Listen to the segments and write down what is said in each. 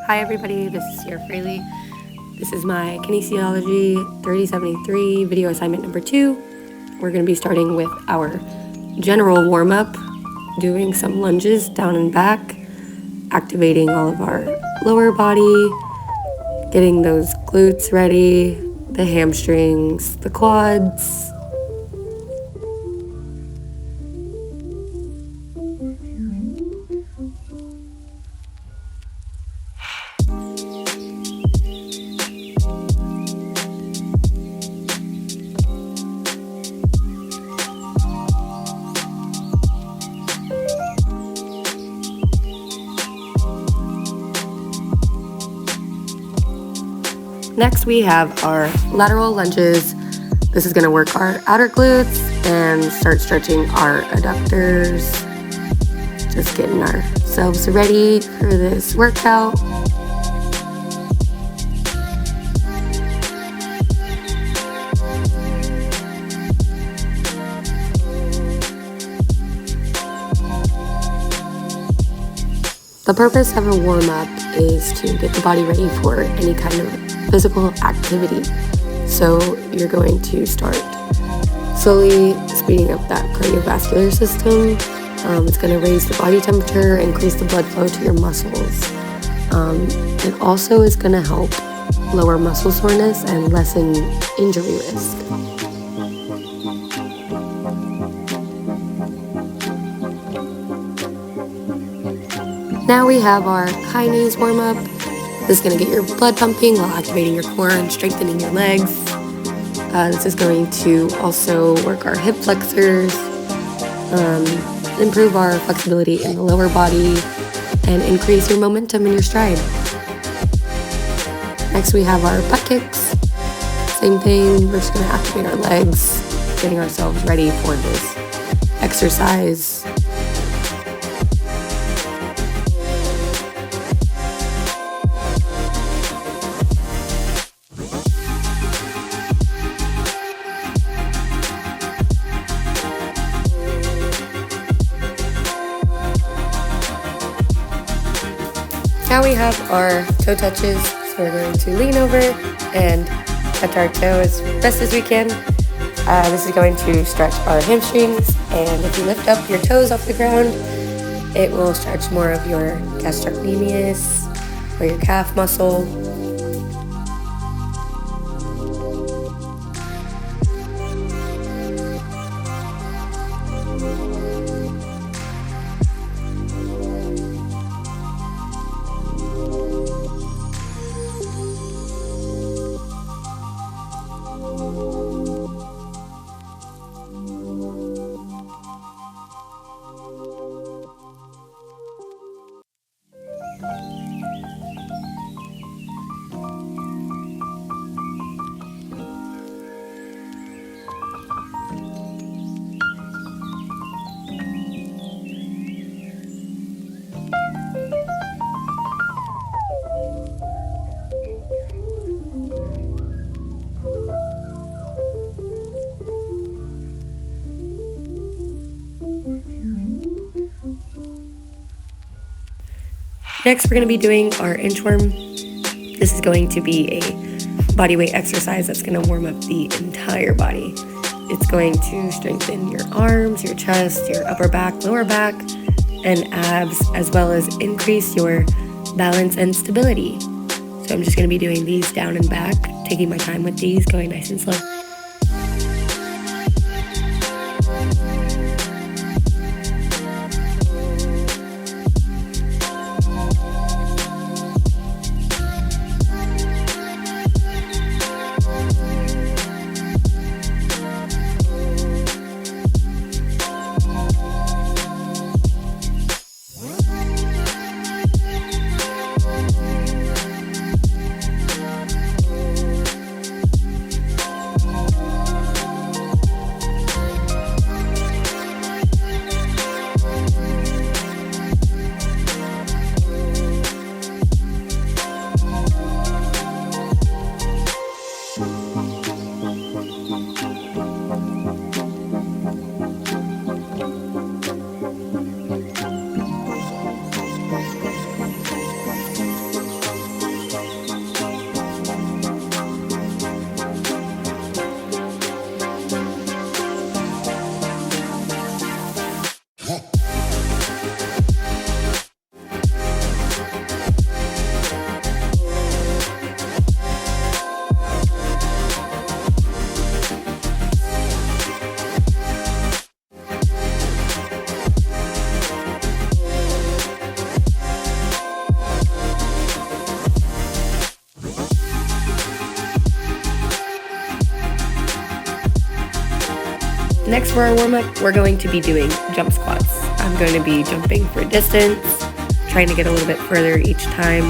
Hi everybody, this is Frailey. This is my kinesiology 3073 video assignment number 2. We're going to be starting with our general warm-up, doing some lunges down and back, activating all of our lower body, getting those glutes ready, the hamstrings, the quads. Next, we have our lateral lunges. This is going to work our outer glutes and start stretching our adductors. Just getting ourselves ready for this workout. The purpose of a warm-up is to get the body ready for any kind of physical activity. So you're going to start slowly speeding up that cardiovascular system. It's going to raise the body temperature, increase the blood flow to your muscles. It also is going to help lower muscle soreness and lessen injury risk. Now we have our high knees warm-up. This is going to get your blood pumping while activating your core and strengthening your legs. This is going to also work our hip flexors, improve our flexibility in the lower body, and increase your momentum in your stride. Next we have our butt kicks. Same thing, we're just going to activate our legs, getting ourselves ready for this exercise. Now we have our toe touches, so we're going to lean over and touch our toe as best as we can. This is going to stretch our hamstrings, and if you lift up your toes off the ground, it will stretch more of your gastrocnemius or your calf muscle. Next, we're going to be doing our inchworm. This is going to be a bodyweight exercise that's going to warm up the entire body. It's going to strengthen your arms, your chest, your upper back, lower back, and abs, as well as increase your balance and stability. So I'm just going to be doing these down and back, taking my time with these, going nice and slow. Next for our warm-up, we're going to be doing jump squats. I'm going to be jumping for distance, trying to get a little bit further each time.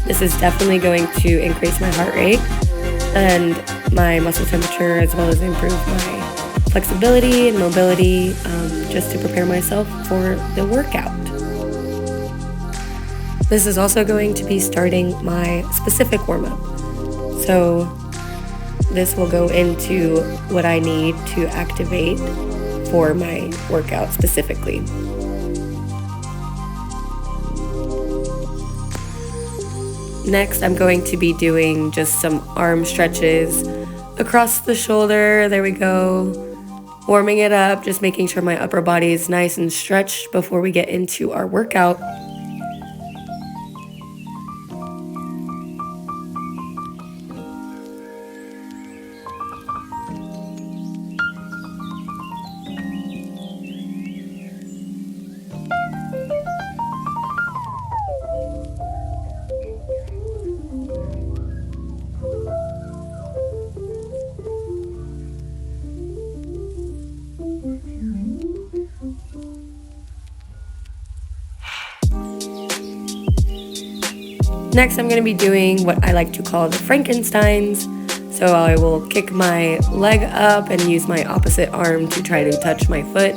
This is definitely going to increase my heart rate and my muscle temperature, as well as improve my flexibility and mobility, just to prepare myself for the workout. This is also going to be starting my specific warm-up. So this will go into what I need to activate for my workout specifically. Next, I'm going to be doing just some arm stretches across the shoulder. There we go. Warming it up, just making sure my upper body is nice and stretched before we get into our workout. Next, I'm going to be doing what I like to call the Frankensteins. So I will kick my leg up and use my opposite arm to try to touch my foot.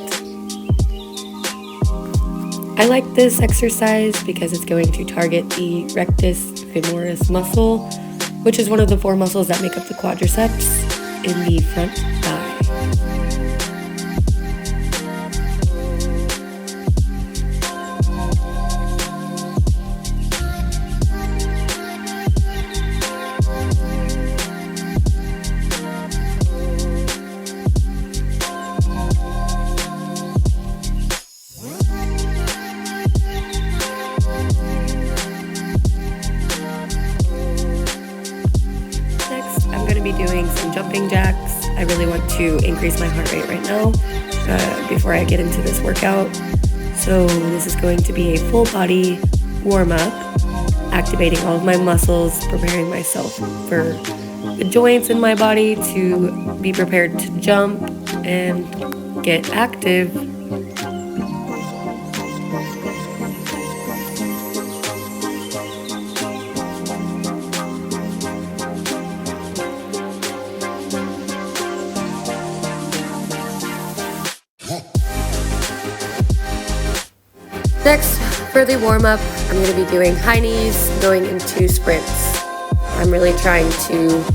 I like this exercise because it's going to target the rectus femoris muscle, which is one of the 4 muscles that make up the quadriceps in the front thigh. Be doing some jumping jacks. I really want to increase my heart rate right now before I get into this workout. So this is going to be a full body warm up, activating all of my muscles, preparing myself for the joints in my body to be prepared to jump and get active. Next, for the warm-up, I'm going to be doing high knees, going into sprints. I'm really trying to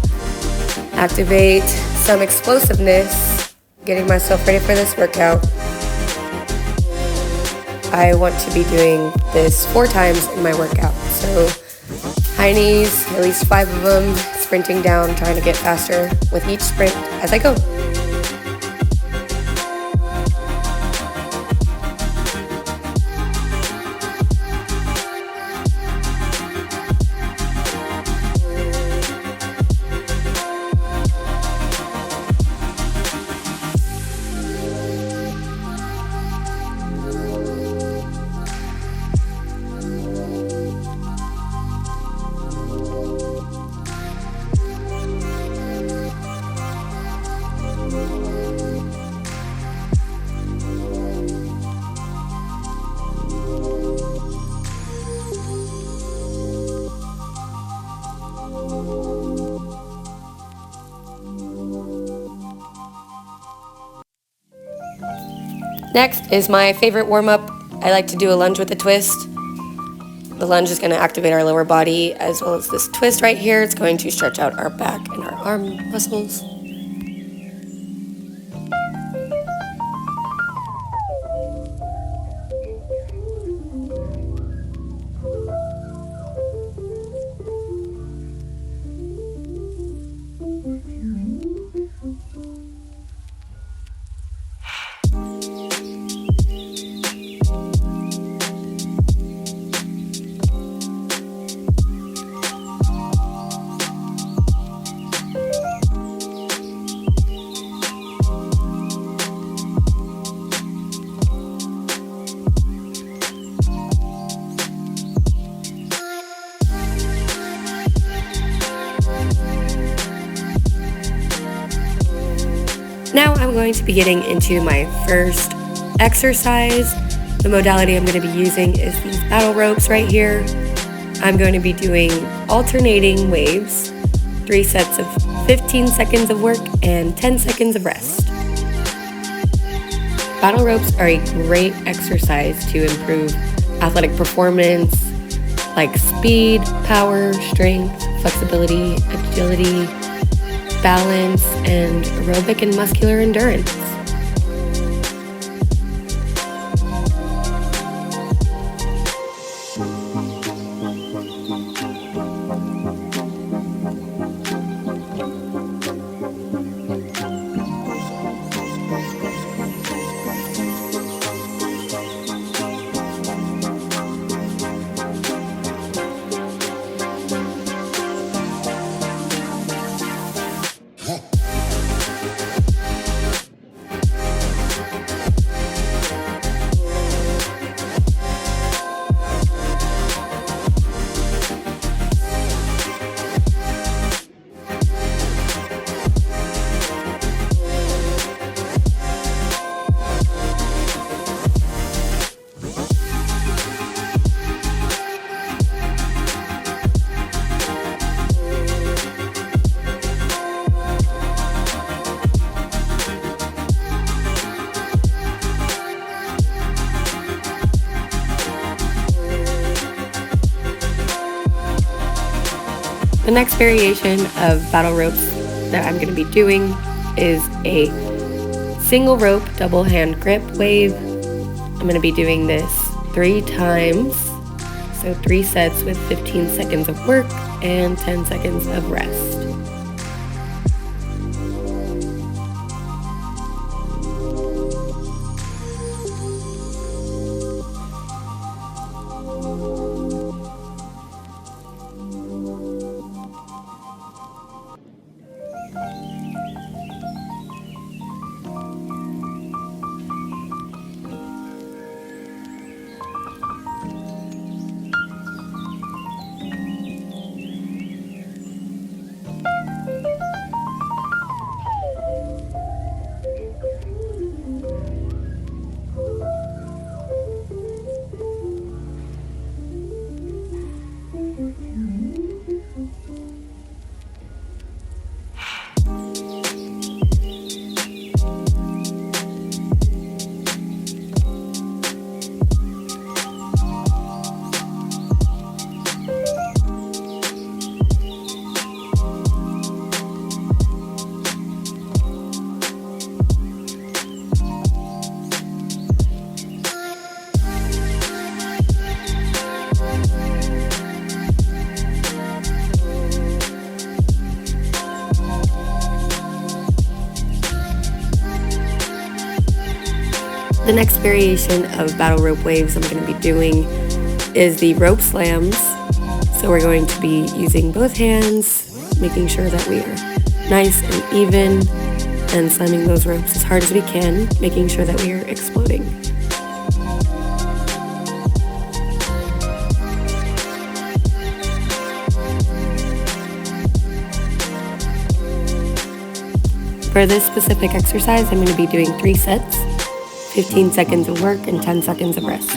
activate some explosiveness, getting myself ready for this workout. I want to be doing this 4 times in my workout. So high knees, at least 5 of them, sprinting down, trying to get faster with each sprint as I go. Next is my favorite warm-up. I like to do a lunge with a twist. The lunge is going to activate our lower body, as well as this twist right here. It's going to stretch out our back and our arm muscles. Now I'm going to be getting into my first exercise. The modality I'm going to be using is these battle ropes right here. I'm going to be doing alternating waves, 3 sets of 15 seconds of work and 10 seconds of rest. Battle ropes are a great exercise to improve athletic performance like speed, power, strength, flexibility, agility, balance, and aerobic and muscular endurance. The next variation of battle ropes that I'm going to be doing is a single rope double hand grip wave. I'm going to be doing this 3 times, so 3 sets with 15 seconds of work and 10 seconds of rest. The next variation of battle rope waves I'm going to be doing is the rope slams. So we're going to be using both hands, making sure that we are nice and even, and slamming those ropes as hard as we can, making sure that we are exploding. For this specific exercise, I'm going to be doing 3 sets, 15 seconds of work and 10 seconds of rest.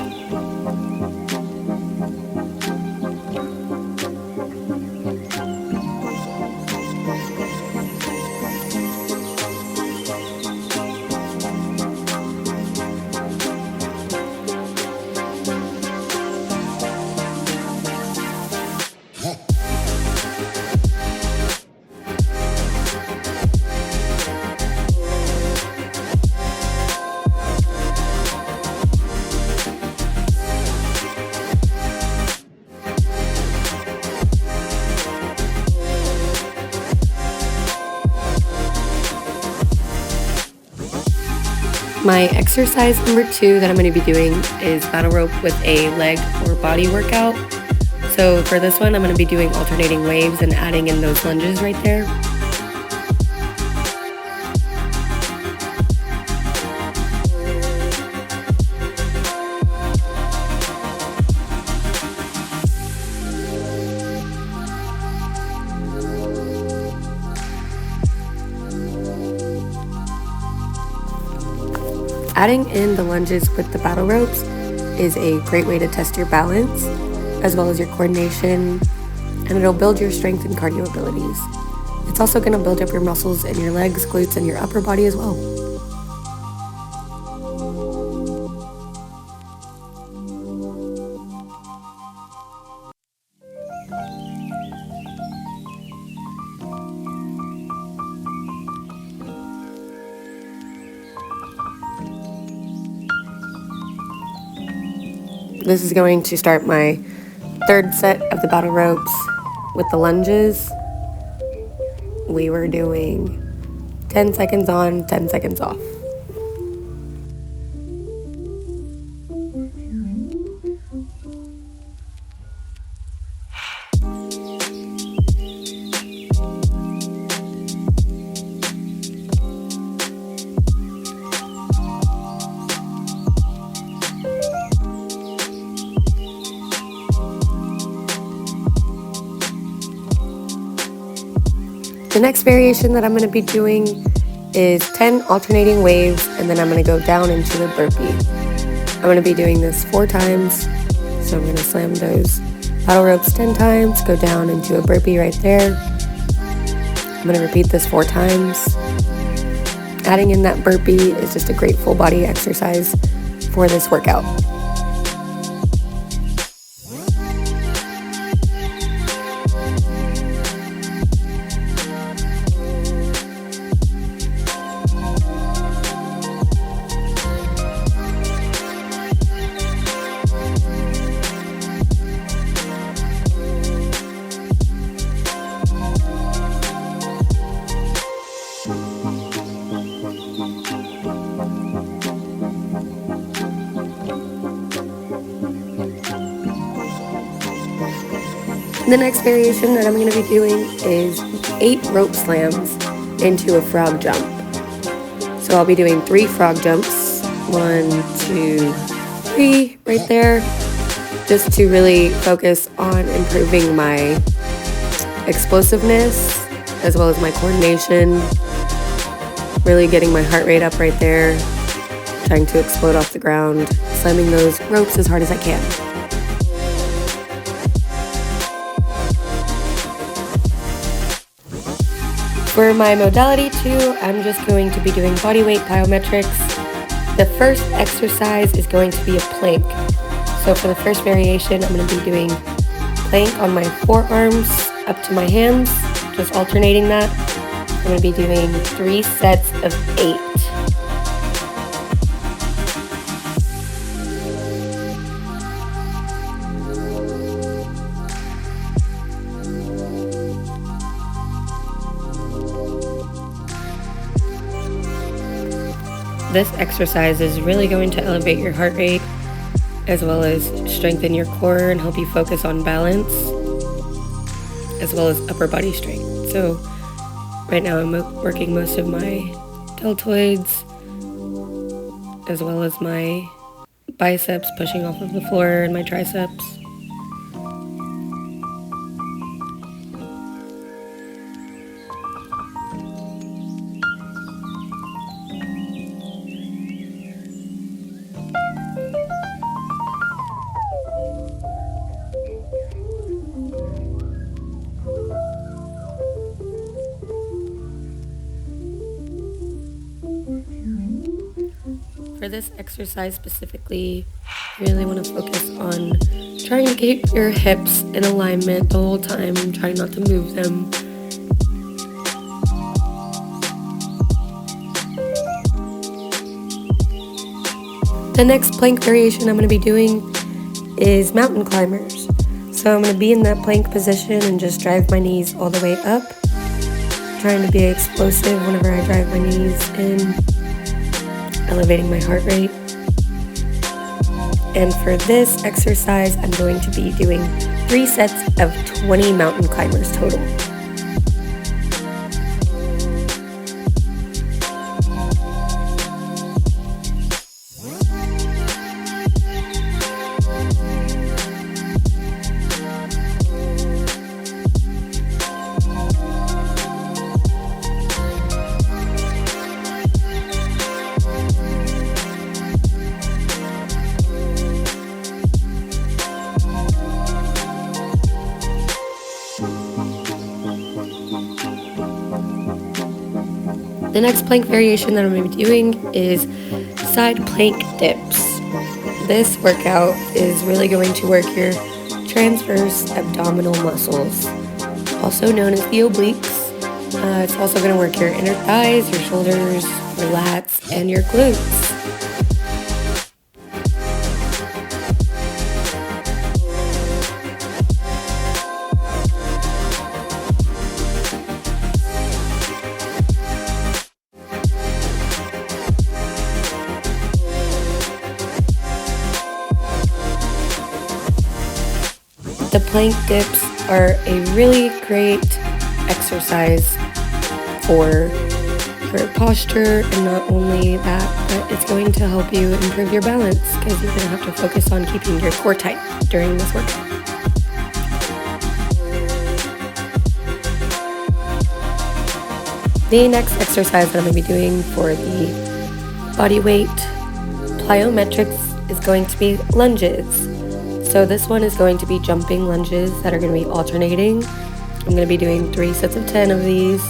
My exercise number 2 that I'm going to be doing is battle rope with a leg or body workout. So for this one, I'm going to be doing alternating waves and adding in those lunges right there. Adding in the lunges with the battle ropes is a great way to test your balance as well as your coordination, and it'll build your strength and cardio abilities. It's also going to build up your muscles in your legs, glutes, and your upper body as well. This is going to start my third set of the battle ropes with the lunges. We were doing 10 seconds on, 10 seconds off. The next variation that I'm going to be doing is 10 alternating waves, and then I'm going to go down into a burpee. I'm going to be doing this 4 times, so I'm going to slam those battle ropes 10 times, go down into a burpee right there. I'm going to repeat this 4 times. Adding in that burpee is just a great full body exercise for this workout. The next variation that I'm going to be doing is 8 rope slams into a frog jump. So I'll be doing 3 frog jumps, 1, 2, 3 right there, just to really focus on improving my explosiveness as well as my coordination, really getting my heart rate up right there, trying to explode off the ground, slamming those ropes as hard as I can. For my modality 2, I'm just going to be doing body weight plyometrics. The first exercise is going to be a plank. So for the first variation, I'm going to be doing plank on my forearms up to my hands, just alternating that. I'm going to be doing 3 sets of 8. This exercise is really going to elevate your heart rate as well as strengthen your core and help you focus on balance as well as upper body strength. So right now I'm working most of my deltoids as well as my biceps pushing off of the floor and my triceps. For this exercise specifically, you really want to focus on trying to keep your hips in alignment the whole time, trying not to move them. The next plank variation I'm going to be doing is mountain climbers. So I'm going to be in that plank position and just drive my knees all the way up, trying to be explosive whenever I drive my knees in, elevating my heart rate. And for this exercise, I'm going to be doing 3 sets of 20 mountain climbers total. The next plank variation that I'm going to be doing is side plank dips. This workout is really going to work your transverse abdominal muscles, also known as the obliques. It's also going to work your inner thighs, your shoulders, your lats, and your glutes. The plank dips are a really great exercise for your posture, and not only that, but it's going to help you improve your balance because you're going to have to focus on keeping your core tight during this workout. The next exercise that I'm going to be doing for the body weight plyometrics is going to be lunges. So this one is going to be jumping lunges that are going to be alternating. I'm going to be doing 3 sets of 10 of these.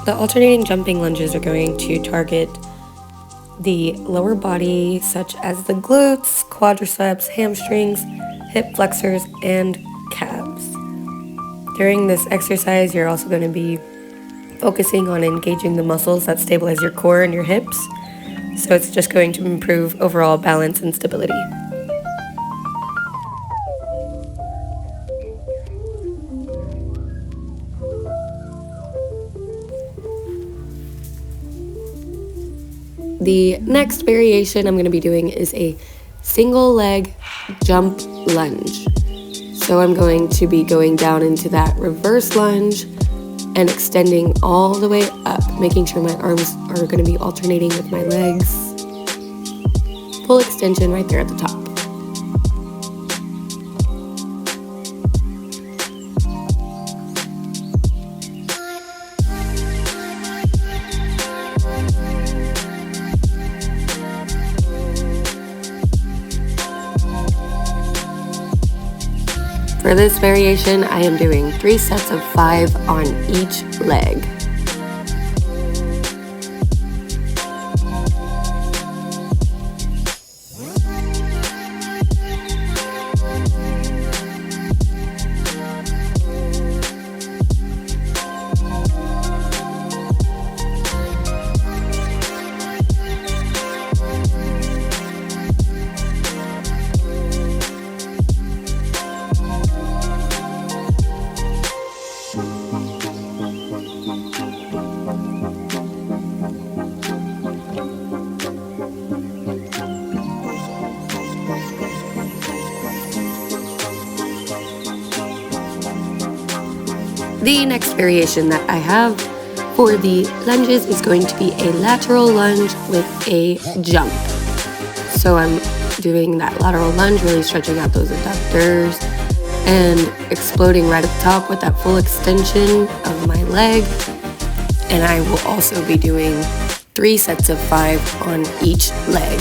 The alternating jumping lunges are going to target the lower body, such as the glutes, quadriceps, hamstrings, hip flexors, and calves. During this exercise, you're also going to be focusing on engaging the muscles that stabilize your core and your hips. So it's just going to improve overall balance and stability. The next variation I'm going to be doing is a single leg jump lunge. So I'm going to be going down into that reverse lunge and extending all the way up, making sure my arms are going to be alternating with my legs. Full extension right there at the top. For this variation, I am doing 3 sets of 5 on each leg. The next variation that I have for the lunges is going to be a lateral lunge with a jump. So I'm doing that lateral lunge, really stretching out those adductors and exploding right at the top with that full extension of my leg. And I will also be doing 3 sets of 5 on each leg.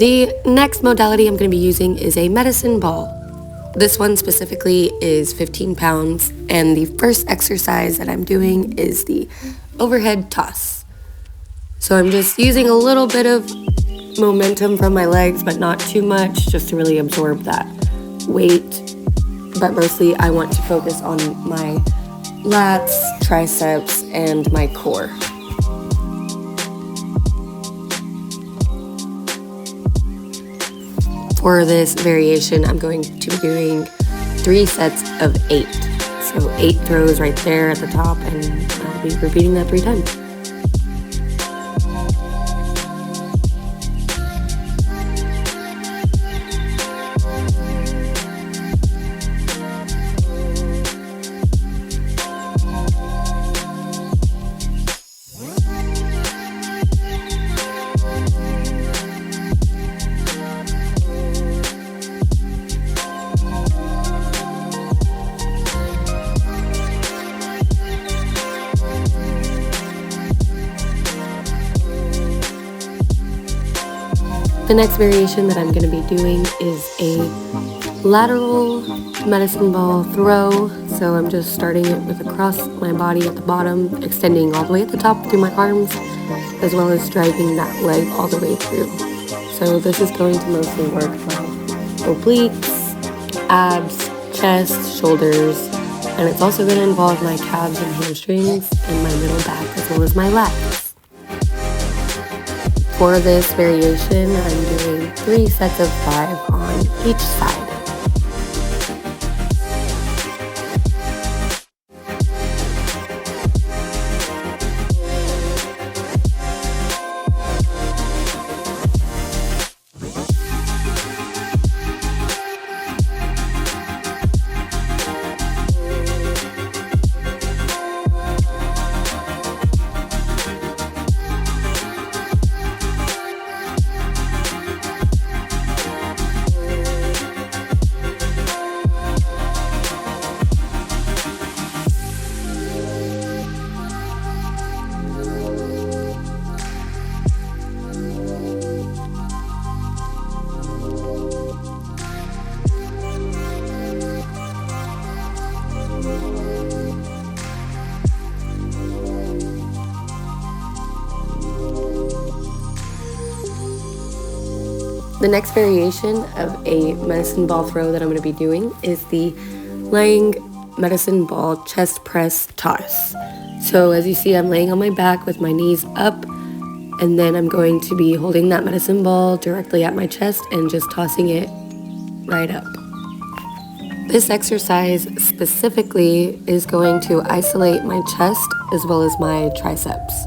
The next modality I'm going to be using is a medicine ball. This one specifically is 15 pounds, and the first exercise that I'm doing is the overhead toss. So I'm just using a little bit of momentum from my legs, but not too much, just to really absorb that weight. But mostly I want to focus on my lats, triceps, and my core. For this variation, I'm going to be doing 3 sets of 8. So 8 throws right there at the top, and I'll be repeating that 3 times. The next variation that I'm going to be doing is a lateral medicine ball throw. So I'm just starting it with across my body at the bottom, extending all the way at the top through my arms, as well as driving that leg all the way through. So this is going to mostly work my obliques, abs, chest, shoulders, and it's also going to involve my calves and hamstrings and my middle back, as well as my lats. For this variation, I'm doing 3 sets of 5 on each side. The next variation of a medicine ball throw that I'm going to be doing is the laying medicine ball chest press toss. So as you see, I'm laying on my back with my knees up, and then I'm going to be holding that medicine ball directly at my chest and just tossing it right up. This exercise specifically is going to isolate my chest as well as my triceps.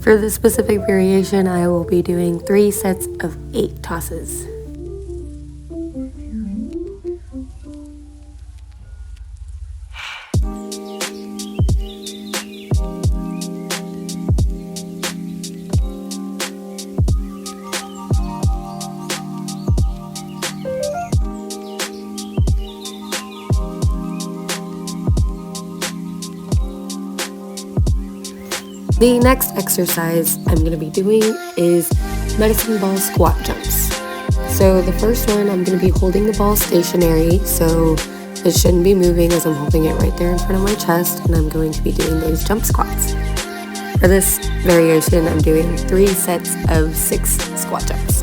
For this specific variation, I will be doing 3 sets of 8 tosses. The next exercise I'm going to be doing is medicine ball squat jumps. So the first one, I'm going to be holding the ball stationary, so it shouldn't be moving as I'm holding it right there in front of my chest, and I'm going to be doing those jump squats. For this variation, I'm doing 3 sets of 6 squat jumps.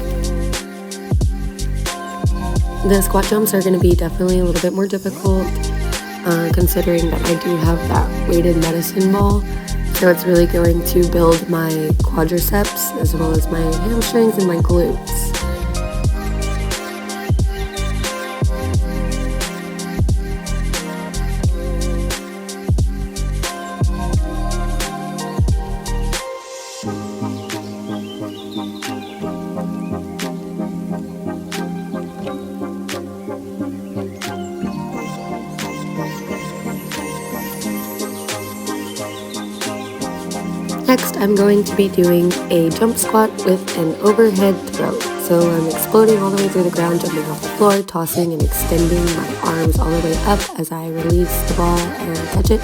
The squat jumps are going to be definitely a little bit more difficult, considering that I do have that weighted medicine ball. So it's really going to build my quadriceps as well as my hamstrings and my glutes. Next, I'm going to be doing a jump squat with an overhead throw. So I'm exploding all the way through the ground, jumping off the floor, tossing and extending my arms all the way up as I release the ball and catch it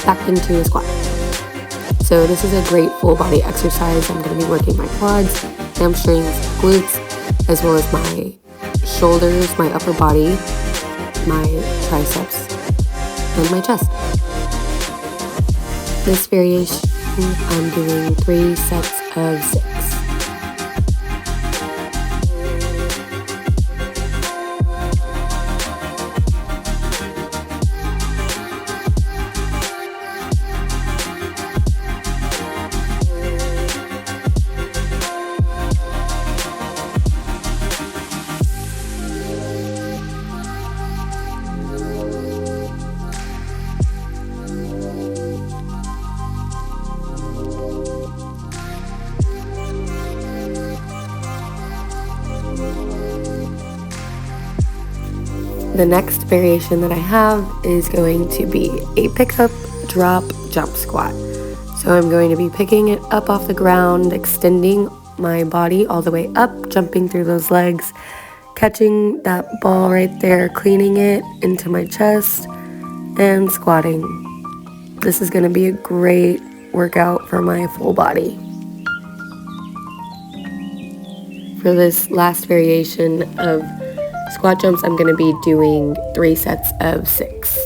back into a squat. So this is a great full body exercise. I'm going to be working my quads hamstrings, glutes, as well as my shoulders, my upper body, my triceps, and my chest. This variation, I'm doing 3 sets of 6. The next variation that I have is going to be a pickup, drop, jump squat. So I'm going to be picking it up off the ground, extending my body all the way up, jumping through those legs, catching that ball right there, cleaning it into my chest, and squatting. This is going to be a great workout for my full body. For this last variation of squat jumps, I'm going to be doing 3 sets of 6.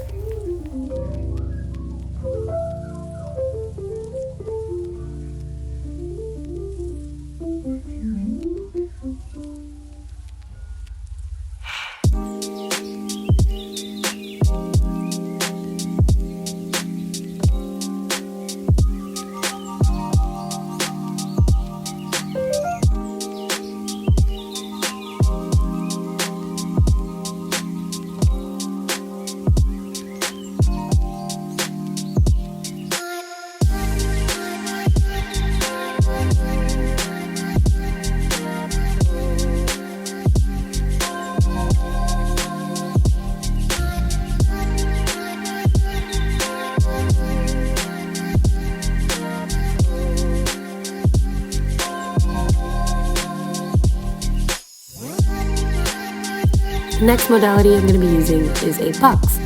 The next modality I'm going to be using is a box.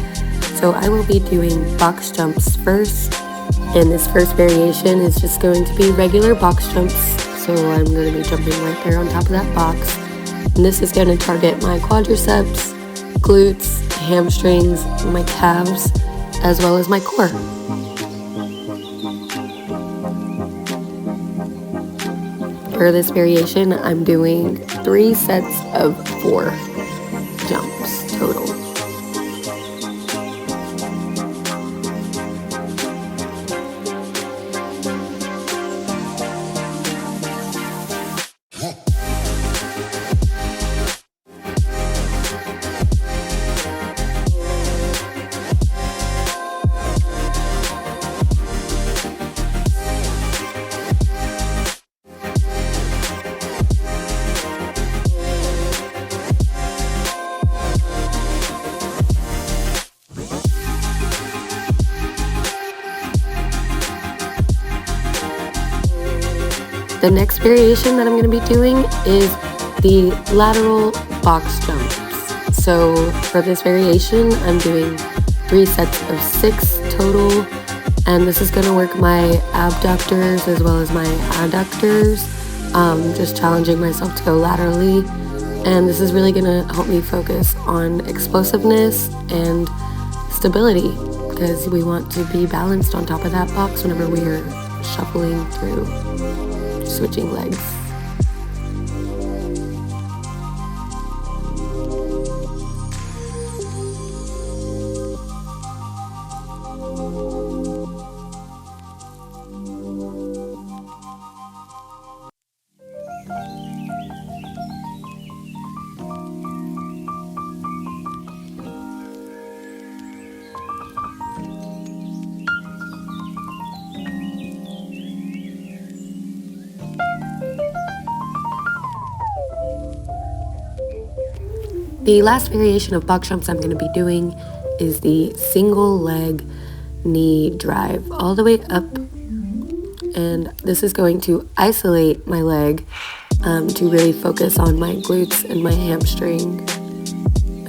So I will be doing box jumps first, and this first variation is just going to be regular box jumps. So I'm going to be jumping right there on top of that box, and this is going to target my quadriceps, glutes, hamstrings, my calves, as well as my core. For this variation, I'm doing 3 sets of 4 jumps total. The next variation that I'm going to be doing is the lateral box jumps. So for this variation, I'm doing 3 sets of 6 total, and this is going to work my abductors as well as my adductors, just challenging myself to go laterally. And this is really going to help me focus on explosiveness and stability, because we want to be balanced on top of that box whenever we are shuffling through, switching legs. The last variation of box jumps I'm going to be doing is the single leg knee drive all the way up, and this is going to isolate my leg to really focus on my glutes and my hamstring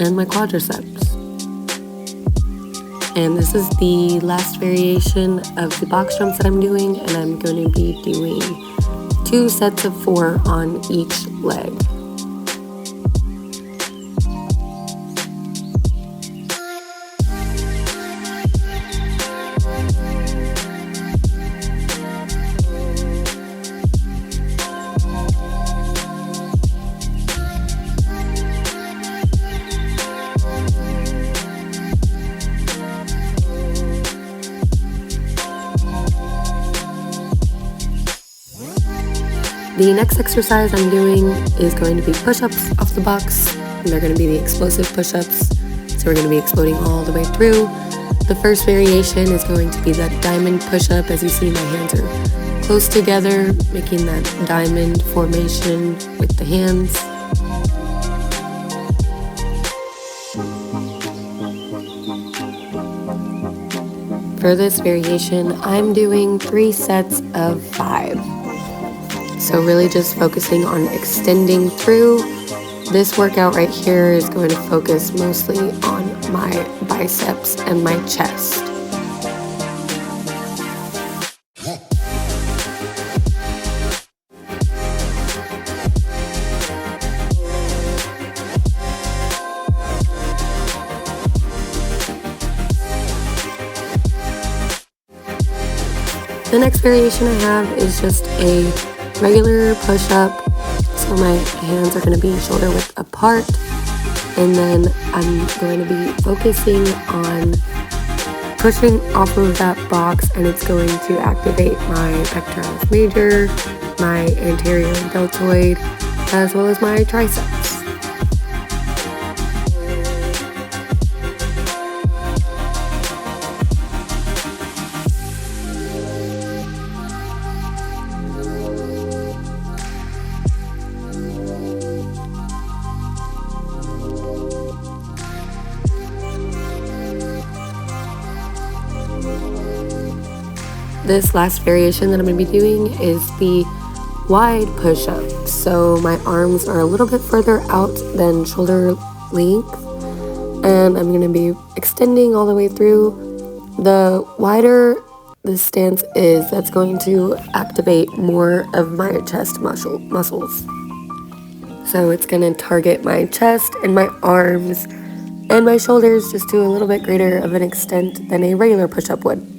and my quadriceps. And this is the last variation of the box jumps that I'm doing, and I'm going to be doing 2 2 sets of 4 on each leg. The next exercise I'm doing is going to be push-ups off the box, and they're going to be the explosive push-ups, so we're going to be exploding all the way through. The first variation is going to be that diamond push-up. As you see, my hands are close together, making that diamond formation with the hands. For this variation, I'm doing 3 sets of 5. So really just focusing on extending through. This workout right here is going to focus mostly on my biceps and my chest. The next variation I have is just a regular push-up, so my hands are going to be shoulder width apart, and then I'm going to be focusing on pushing off of that box, and it's going to activate my pectoralis major, my anterior deltoid, as well as my triceps. This last variation that I'm going to be doing is the wide push-up. So my arms are a little bit further out than shoulder length, and I'm going to be extending all the way through. The wider the stance is, that's going to activate more of my chest muscles. So it's going to target my chest and my arms and my shoulders just to a little bit greater of an extent than a regular push-up would.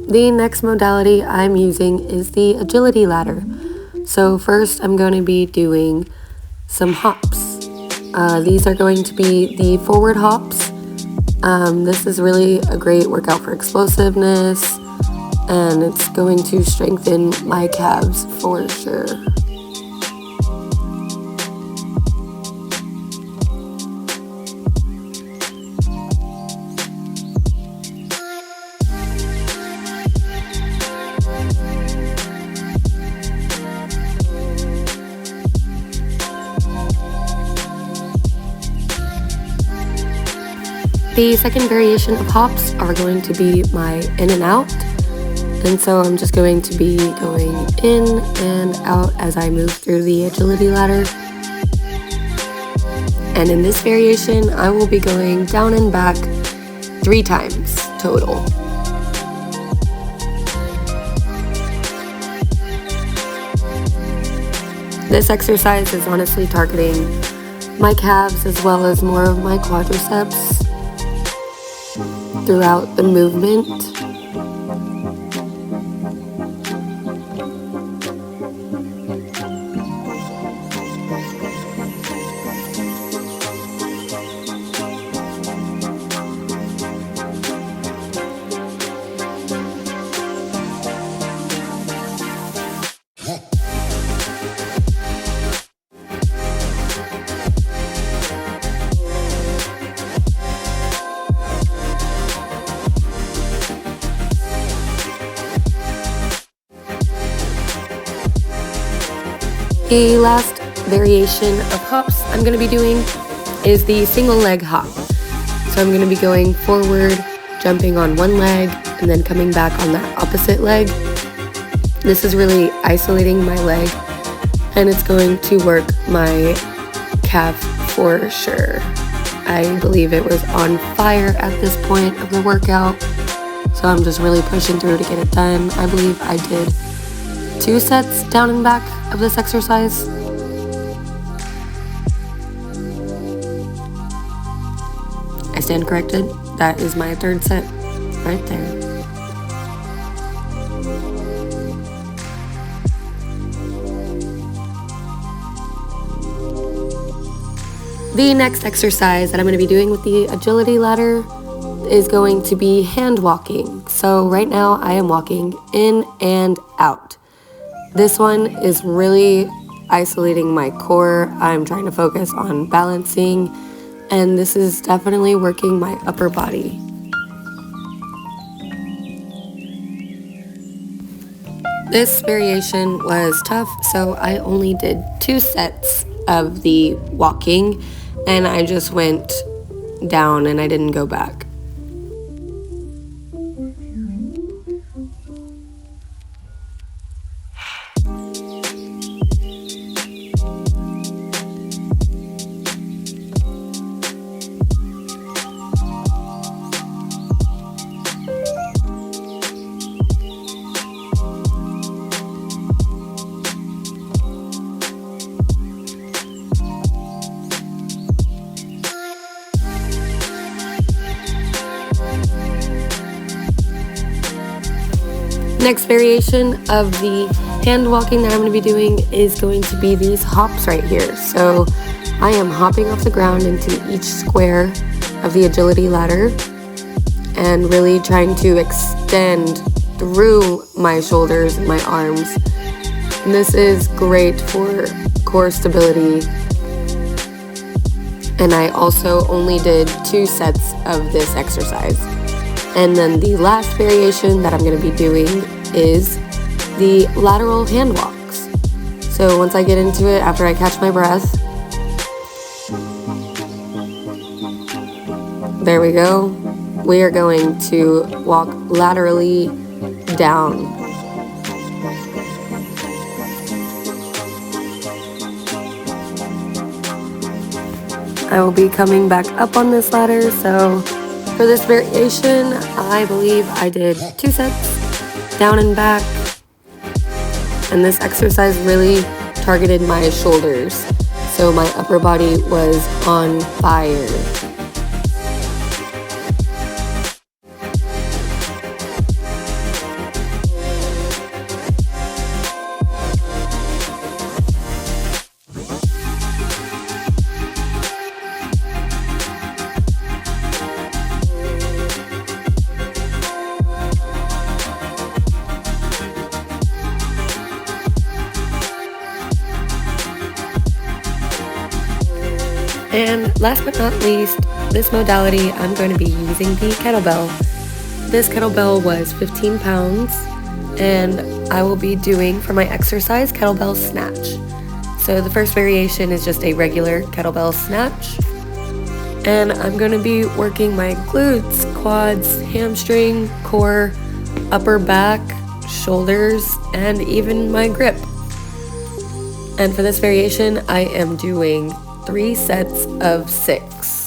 The next modality I'm using is the agility ladder. So first I'm going to be doing some hops. These are going to be the forward hops. This is really a great workout for explosiveness, and it's going to strengthen my calves for sure. The second variation of hops are going to be my in and out, and so I'm just going to be going in and out as I move through the agility ladder. And in this variation, I will be going down and back 3 times total. This exercise is honestly targeting my calves as well as more of my quadriceps throughout the movement. The last variation of hops I'm going to be doing is the single leg hop. So I'm going to be going forward, jumping on one leg, and then coming back on that opposite leg. This is really isolating my leg, and it's going to work my calf for sure. I believe it was on fire at this point of the workout. So I'm just really pushing through to get it done. I believe I did 2 sets down and back of this exercise. I stand corrected. That is my 3rd set right there. The next exercise that I'm going to be doing with the agility ladder is going to be hand walking. So right now I am walking in and out. This one is really isolating my core. I'm trying to focus on balancing, and this is definitely working my upper body. This variation was tough, so I only did 2 sets of the walking, and I just went down and I didn't go back. Next variation of the hand walking that I'm going to be doing is going to be these hops right here. So I am hopping off the ground into each square of the agility ladder and really trying to extend through my shoulders and my arms. And this is great for core stability. And I also only did 2 sets of this exercise. And then the last variation that I'm going to be doing is the lateral hand walks. So once I get into it, after I catch my breath, there we go. We are going to walk laterally down. I will be coming back up on this ladder, so for this variation, I believe I did 2 sets, down and back, and this exercise really targeted my shoulders, so my upper body was on fire. And last but not least, this modality, I'm going to be using the kettlebell. This kettlebell was 15 pounds, and I will be doing for my exercise kettlebell snatch. So the first variation is just a regular kettlebell snatch. And I'm going to be working my glutes, quads, hamstring, core, upper back, shoulders, and even my grip. And for this variation, I am doing 3 sets of 6.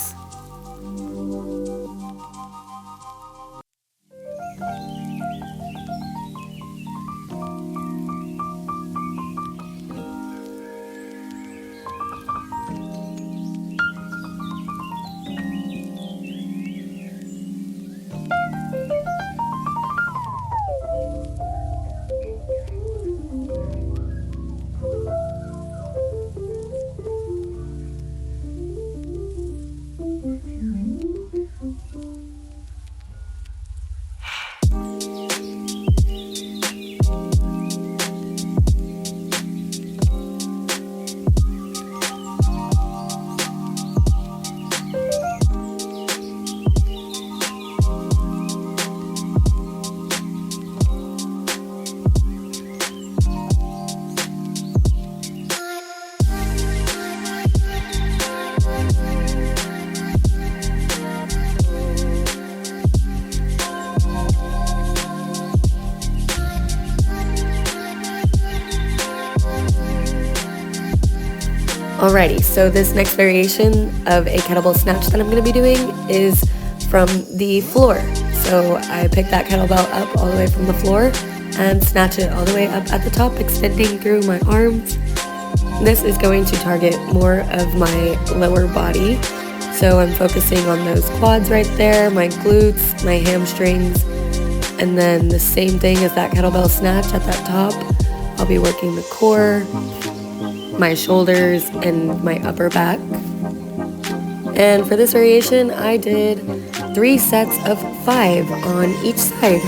Alrighty, so this next variation of a kettlebell snatch that I'm going to be doing is from the floor. So I pick that kettlebell up all the way from the floor and snatch it all the way up at the top, extending through my arms. This is going to target more of my lower body. So I'm focusing on those quads right there, my glutes, my hamstrings, and then the same thing as that kettlebell snatch at that top. I'll be working the core, my shoulders, and my upper back. And for this variation, I did 3 sets of 5 on each side.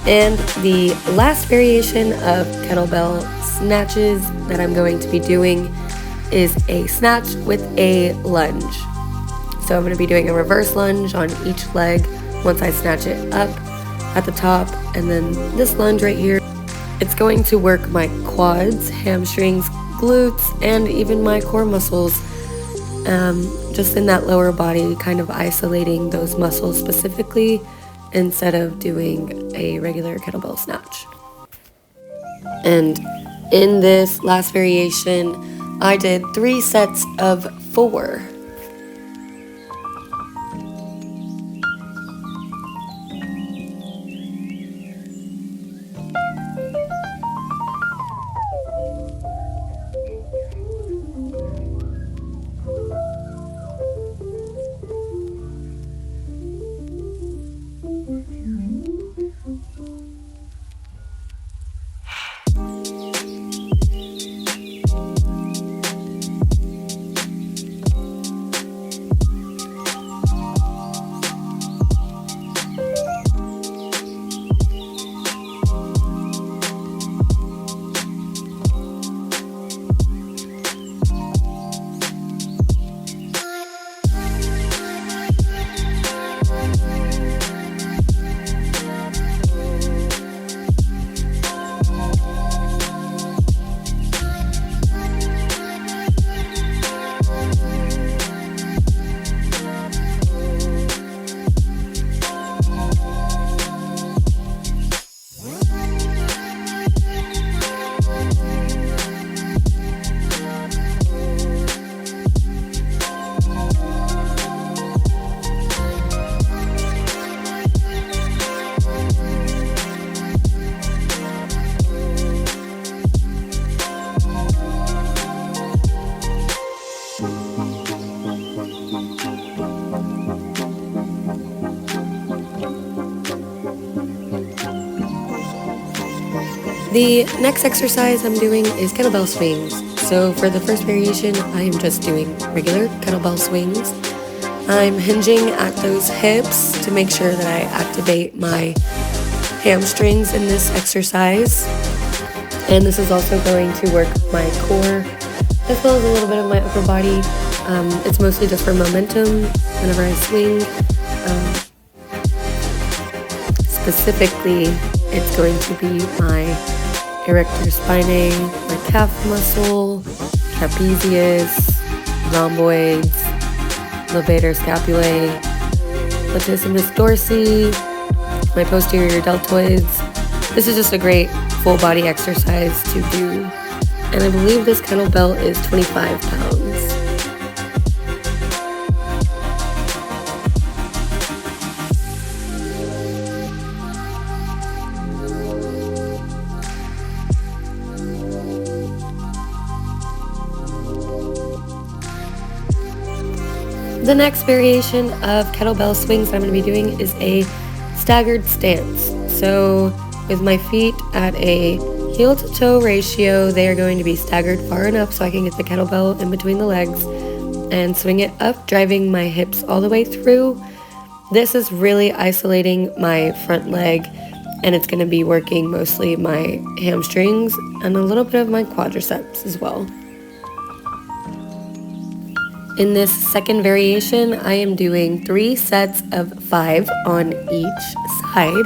And the last variation of kettlebell snatches that I'm going to be doing is a snatch with a lunge. So I'm going to be doing a reverse lunge on each leg once I snatch it up at the top, and then this lunge right here, it's going to work my quads, hamstrings, glutes, and even my core muscles, just in that lower body, kind of isolating those muscles specifically instead of doing a regular kettlebell snatch. And in this last variation, I did 3 sets of 4. The next exercise I'm doing is kettlebell swings. So for the first variation, I am just doing regular kettlebell swings. I'm hinging at those hips to make sure that I activate my hamstrings in this exercise. And this is also going to work my core as well as a little bit of my upper body. It's mostly just for momentum whenever I swing. Specifically, it's going to be my erector spinae, my calf muscle, trapezius, rhomboids, levator scapulae, latissimus dorsi, my posterior deltoids. This is just a great full body exercise to do, and I believe this kettlebell is 25 pounds. The next variation of kettlebell swings that I'm going to be doing is a staggered stance. So with my feet at a heel to toe ratio, they are going to be staggered far enough so I can get the kettlebell in between the legs and swing it up, driving my hips all the way through. This is really isolating my front leg, and it's going to be working mostly my hamstrings and a little bit of my quadriceps as well. In this second variation, I am doing 3 sets of 5 on each side.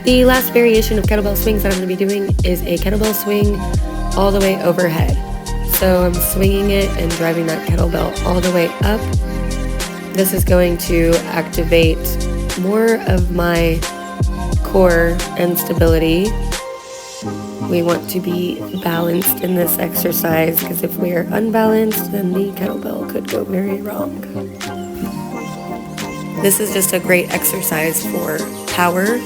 The last variation of kettlebell swings that I'm going to be doing is a kettlebell swing all the way overhead. So I'm swinging it and driving that kettlebell all the way up. This is going to activate more of my core and stability. We want to be balanced in this exercise because if we are unbalanced, then the kettlebell could go very wrong. This is just a great exercise for power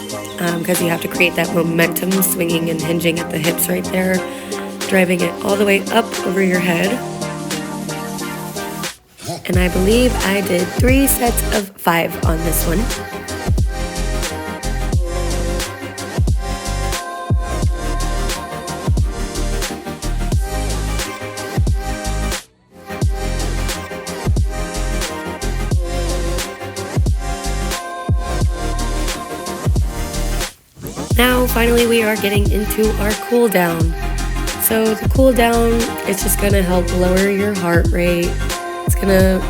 because you have to create that momentum, swinging and hinging at the hips right there, driving it all the way up over your head. And I believe I did 3 sets of 5 on this one. Now, finally, we are getting into our cool down. So the cool down is just gonna help lower your heart rate. It's gonna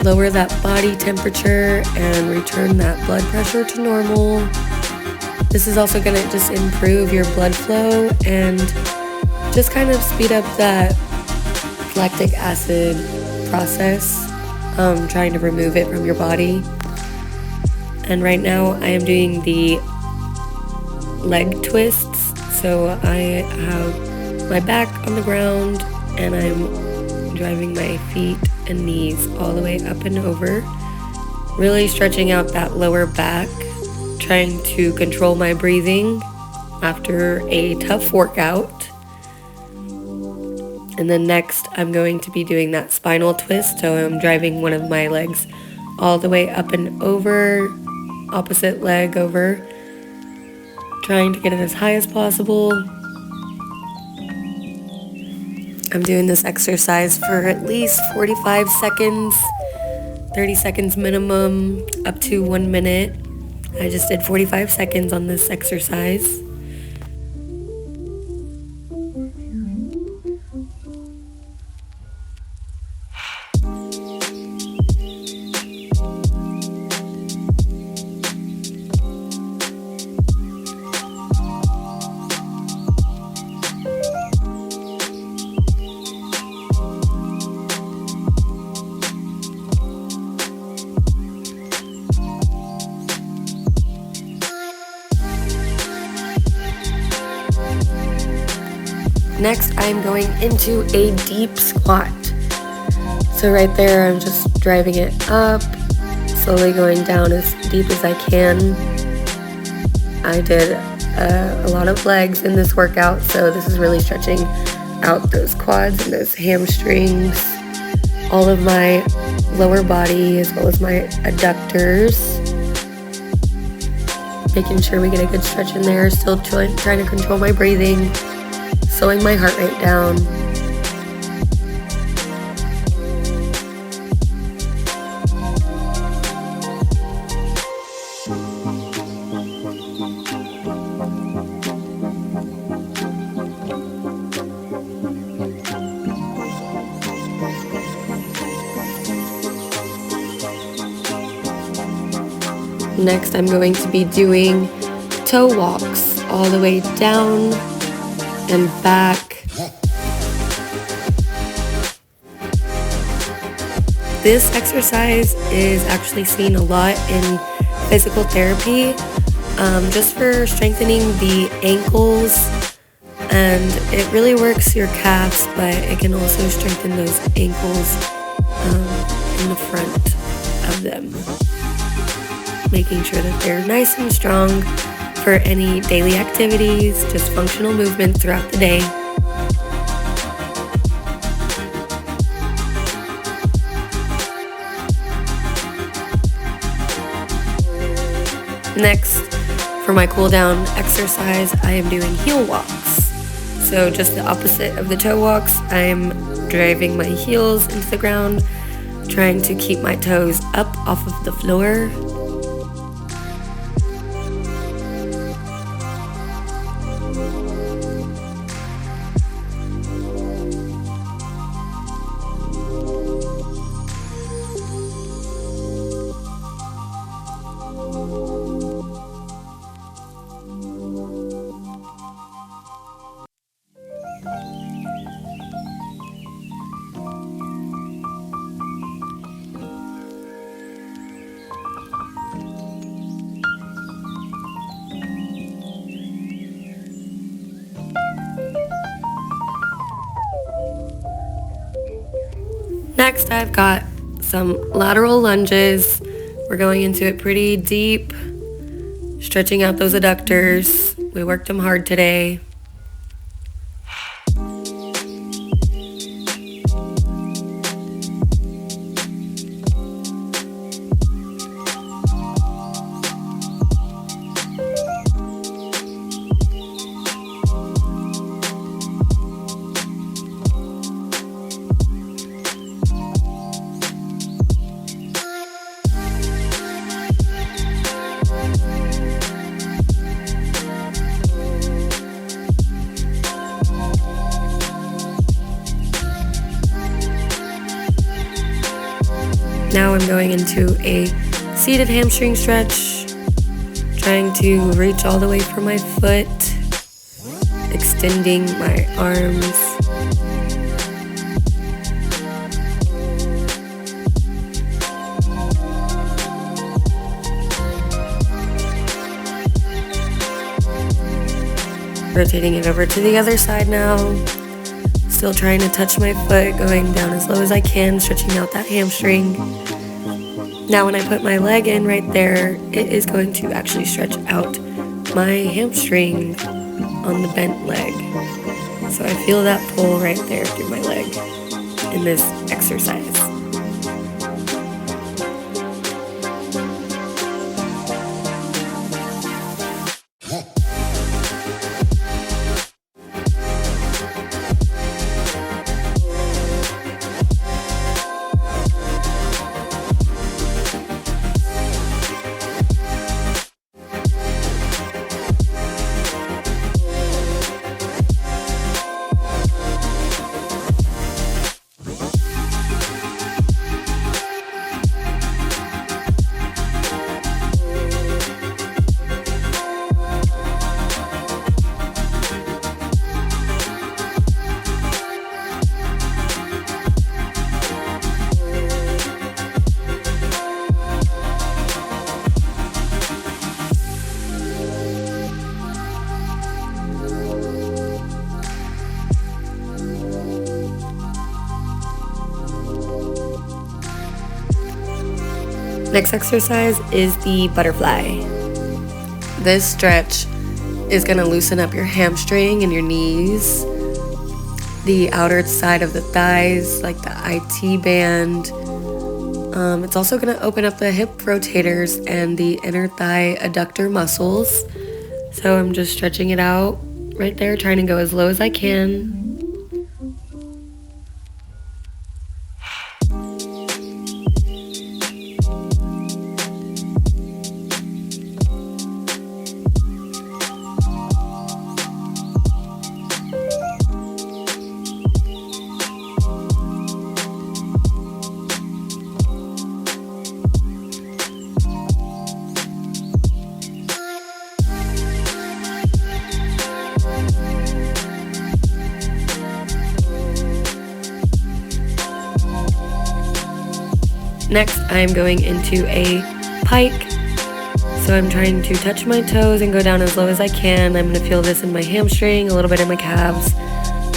lower that body temperature and return that blood pressure to normal. This is also gonna just improve your blood flow and just kind of speed up that lactic acid process, trying to remove it from your body. And right now I am doing the leg twists. So I have my back on the ground and I'm driving my feet and knees all the way up and over, really stretching out that lower back, trying to control my breathing after a tough workout. And then next I'm going to be doing that spinal twist. So I'm driving one of my legs all the way up and over, opposite leg over, trying to get it as high as possible. I'm doing this exercise for at least 45 seconds, 30 seconds minimum, up to 1 minute. I just did 45 seconds on this exercise. Next, I'm going into a deep squat. So right there, I'm just driving it up, slowly going down as deep as I can. I did a lot of legs in this workout, so this is really stretching out those quads and those hamstrings, all of my lower body as well as my adductors. Making sure we get a good stretch in there, still trying to control my breathing, slowing my heart rate down. Next, I'm going to be doing toe walks all the way down and back. This exercise is actually seen a lot in physical therapy, just for strengthening the ankles, and it really works your calves, but it can also strengthen those ankles in the front of them, making sure that they're nice and strong for any daily activities, just functional movement throughout the day. Next, for my cool down exercise, I am doing heel walks. So just the opposite of the toe walks, I'm driving my heels into the ground, trying to keep my toes up off of the floor. Next, I've got some lateral lunges. We're going into it pretty deep, stretching out those adductors. We worked them hard today. Now I'm going into a seated hamstring stretch, trying to reach all the way from my foot, extending my arms. Rotating it over to the other side now. Still trying to touch my foot, going down as low as I can, stretching out that hamstring. Now when I put my leg in right there, it is going to actually stretch out my hamstring on the bent leg. So I feel that pull right there through my leg in this exercise. Next exercise is the butterfly. This stretch is going to loosen up your hamstring and your knees, the outer side of the thighs, like the IT band. It's also going to open up the hip rotators and the inner thigh adductor muscles. So I'm just stretching it out right there, trying to go as low as I can. Next, I'm going into a pike. So I'm trying to touch my toes and go down as low as I can. I'm going to feel this in my hamstring, a little bit in my calves,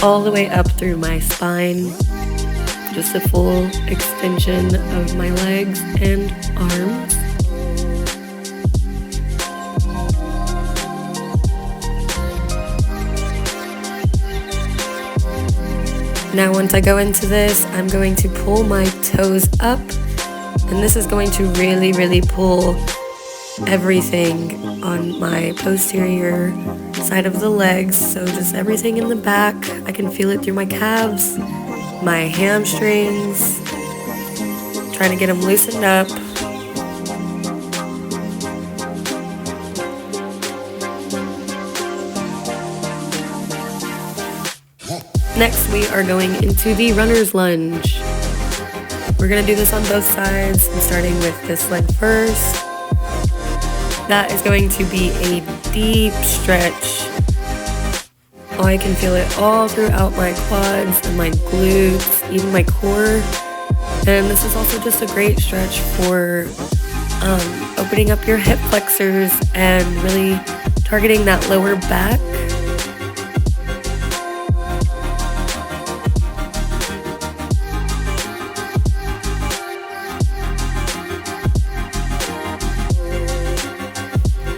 all the way up through my spine. Just a full extension of my legs and arms. Now once I go into this, I'm going to pull my toes up, and this is going to really, really pull everything on my posterior side of the legs. So just everything in the back. I can feel it through my calves, my hamstrings, trying to get them loosened up. Next, we are going into the runner's lunge. We're going to do this on both sides. I'm starting with this leg first. That is going to be a deep stretch. Oh, I can feel it all throughout my quads and my glutes, even my core. And this is also just a great stretch for opening up your hip flexors and really targeting that lower back.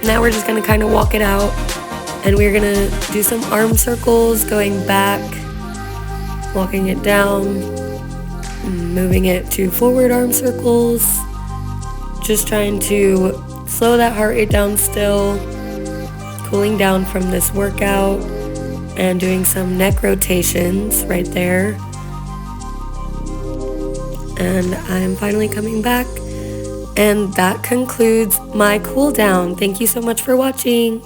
Now we're just going to kind of walk it out, and we're going to do some arm circles, going back, walking it down, moving it to forward arm circles, just trying to slow that heart rate down still, cooling down from this workout, and doing some neck rotations right there. And I'm finally coming back. And that concludes my cool down. Thank you so much for watching.